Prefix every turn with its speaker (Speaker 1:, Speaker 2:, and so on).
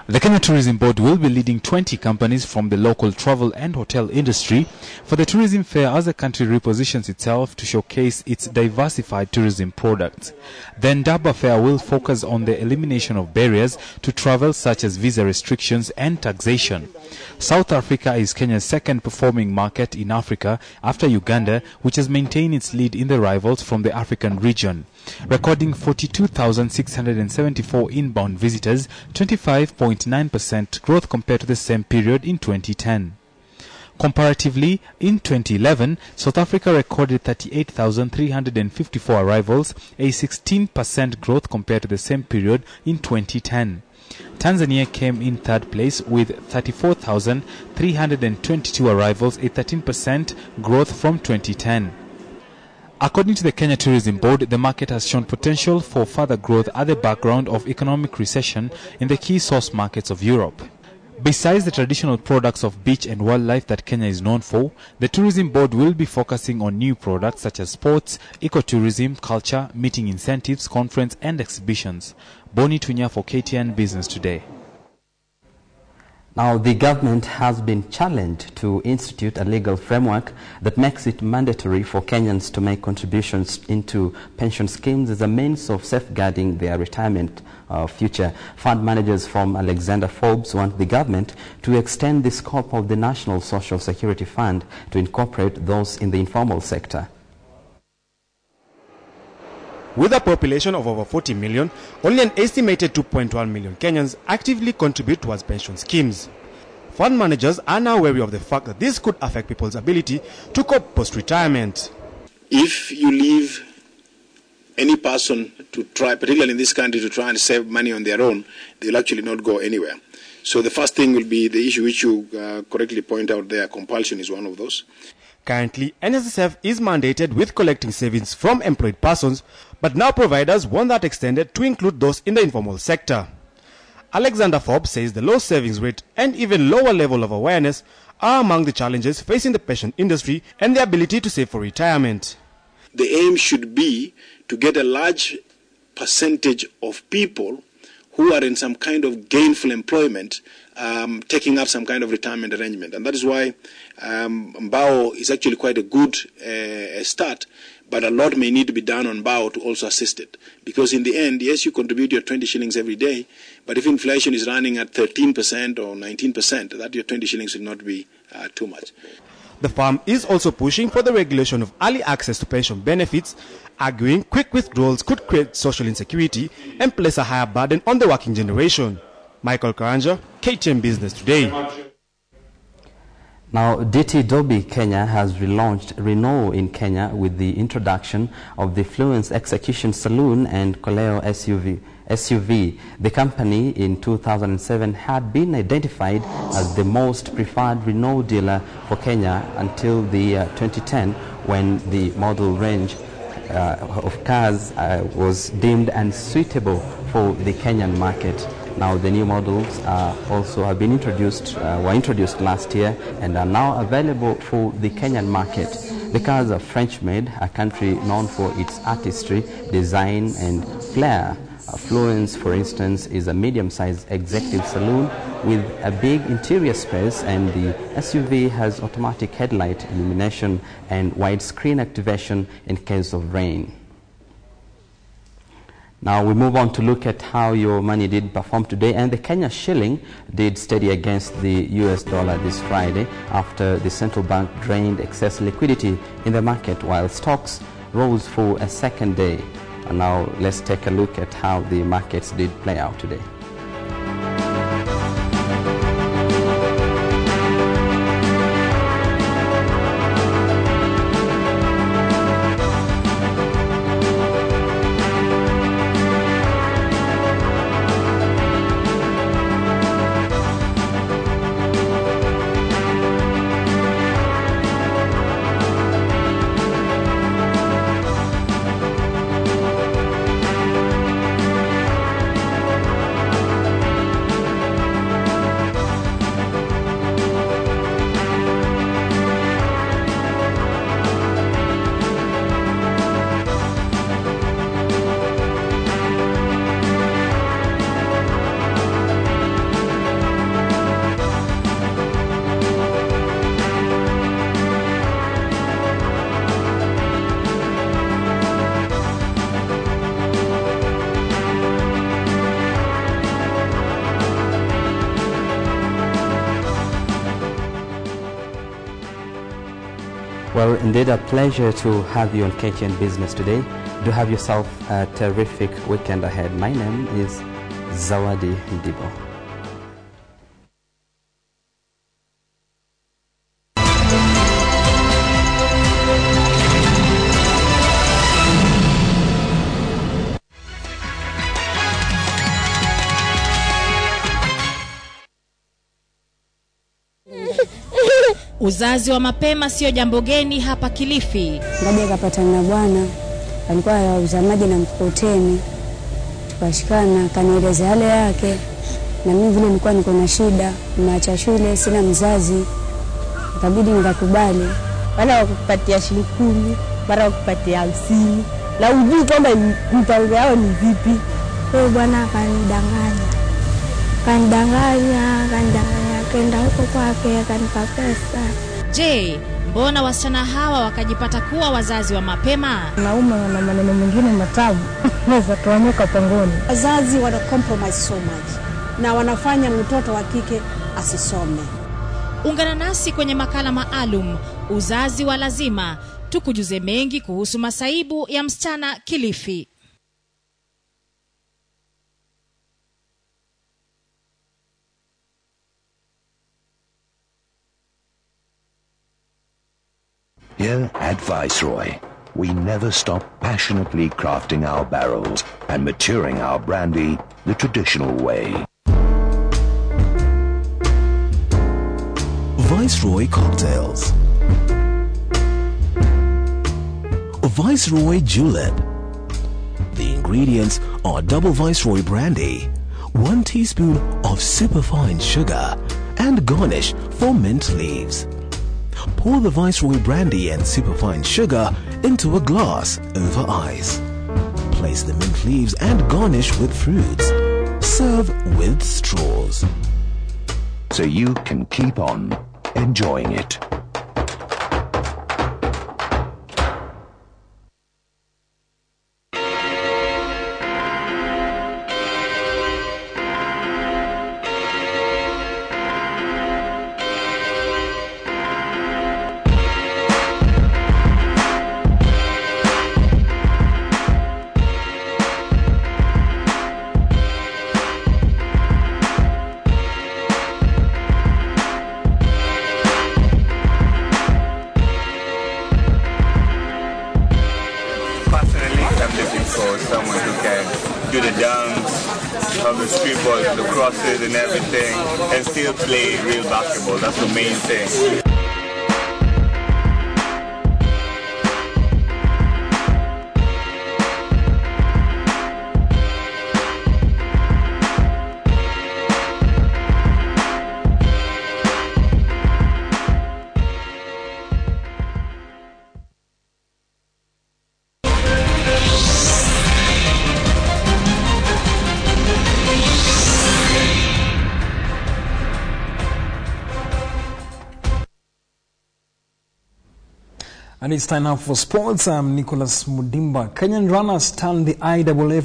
Speaker 1: The Kenya Tourism Board will be leading 20 companies from the local travel and hotel industry for the tourism fair as the country repositions itself to showcase its diversified tourism products. The Ndaba Fair will focus on the elimination of barriers to travel such as visa restrictions and taxation. South Africa is Kenya's second performing market in Africa after Uganda, which has maintained its lead in the rivals from the African region, recording 42,674 inbound visitors, 25.9% growth compared to the same period in 2010. Comparatively, in 2011, South Africa recorded 38,354 arrivals, a 16% growth compared to the same period in 2010. Tanzania came in third place with 34,322 arrivals, a 13% growth from 2010. According to the Kenya Tourism Board, the market has shown potential for further growth at the background of economic recession in the key source markets of Europe. Besides the traditional products of beach and wildlife that Kenya is known for, the Tourism Board will be focusing on new products such as sports, ecotourism, culture, meeting incentives, conference and exhibitions. Boni Tunya for KTN Business Today.
Speaker 2: Now, the government has been challenged to institute a legal framework that makes it mandatory for Kenyans to make contributions into pension schemes as a means of safeguarding their retirement future. Fund managers from Alexander Forbes want the government to extend the scope of the National Social Security Fund to incorporate those in the informal sector.
Speaker 3: With a population of over 40 million, only an estimated 2.1 million Kenyans actively contribute towards pension schemes. Fund managers are now wary of the fact that this could affect people's ability to cope post-retirement.
Speaker 4: If you leave any person to try, particularly in this country, to try and save money on their own, they'll actually not go anywhere. So the first thing will be the issue which you correctly point out there. Compulsion is one of those.
Speaker 3: Currently, NSSF is mandated with collecting savings from employed persons, but now providers want that extended to include those in the informal sector. Alexander Forbes says the low savings rate and even lower level of awareness are among the challenges facing the pension industry and the ability to save for retirement.
Speaker 4: The aim should be to get a large percentage of people who are in some kind of gainful employment taking up some kind of retirement arrangement. And that is why Mbao is actually quite a good start, but a lot may need to be done on Mbao to also assist it. Because in the end, yes, you contribute your 20 shillings every day, but if inflation is running at 13% or 19%, that your 20 shillings will not be too much.
Speaker 3: The firm is also pushing for the regulation of early access to pension benefits, arguing quick withdrawals could create social insecurity and place a higher burden on the working generation. Michael Karanja, KTN Business Today.
Speaker 2: Now, DT Dobby Kenya has relaunched Renault in Kenya with the introduction of the Fluence Execution Saloon and Koleo SUV. The company in 2007 had been identified as the most preferred Renault dealer for Kenya until the 2010, when the model range of cars was deemed unsuitable for the Kenyan market. Now the new models also have been introduced, were introduced last year and are now available for the Kenyan market. The cars are French-made, a country known for its artistry, design and flair. Fluence, for instance, is a medium-sized executive saloon with a big interior space, and the SUV has automatic headlight illumination and widescreen activation in case of rain. Now we move on to look at how your money did perform today, and the Kenya shilling did steady against the US dollar this Friday after the central bank drained excess liquidity in the market while stocks rose for a second day. And now let's take a look at how the markets did play out today. Well, indeed a pleasure to have you on KTN Business today. Do have yourself a terrific weekend ahead. My name is Zawadi Ndibo.
Speaker 5: Uzazi wa mapema sio jambo geni hapa Kilifi.
Speaker 6: Ngaja akapatana na bwana, alikuwa anauza maji na mkokoteni. Tukashikana, kanieleza hali yake. Na mimi vile nilikuwa niko na shida, nimeacha shule, sina mzazi. Ikabidi nikakubali.
Speaker 7: Bana wakupatia shilingi 10, mara wakupatia 50. Na ujui kwamba mpango yao ni vipi.
Speaker 6: Kwa bwana akanidanganya. Kaenda huko kwake akanipa pesa.
Speaker 5: Je, mbona wasichana hawa wakajipata kuwa wazazi wa mapema?
Speaker 7: Naume wana maneno mengine matamu. Naweza tuanyoka pangoni.
Speaker 8: Wazazi wana compromise so much na wanafanya mtoto wa kike asisome.
Speaker 5: Ungana nasi kwenye makala maalum Uzazi wa Lazima, tukujuze mengi kuhusu masaibu ya msichana Kilifi.
Speaker 9: Here at Viceroy, we never stop passionately crafting our barrels and maturing our brandy the traditional way. Viceroy Cocktails. Viceroy Julep. The ingredients are double Viceroy brandy, 1 teaspoon of superfine sugar, and garnish for mint leaves. Pour the Viceroy brandy and superfine sugar into a glass over ice. Place the mint leaves and garnish with fruits. Serve with straws, so you can keep on enjoying it.
Speaker 10: For someone who can do the dance, have the street balls, the crosses and everything, and still play real basketball. That's the main thing.
Speaker 11: And it's time now for sports. I'm Nicholas Mudimba. Kenyan runners turned the IAAF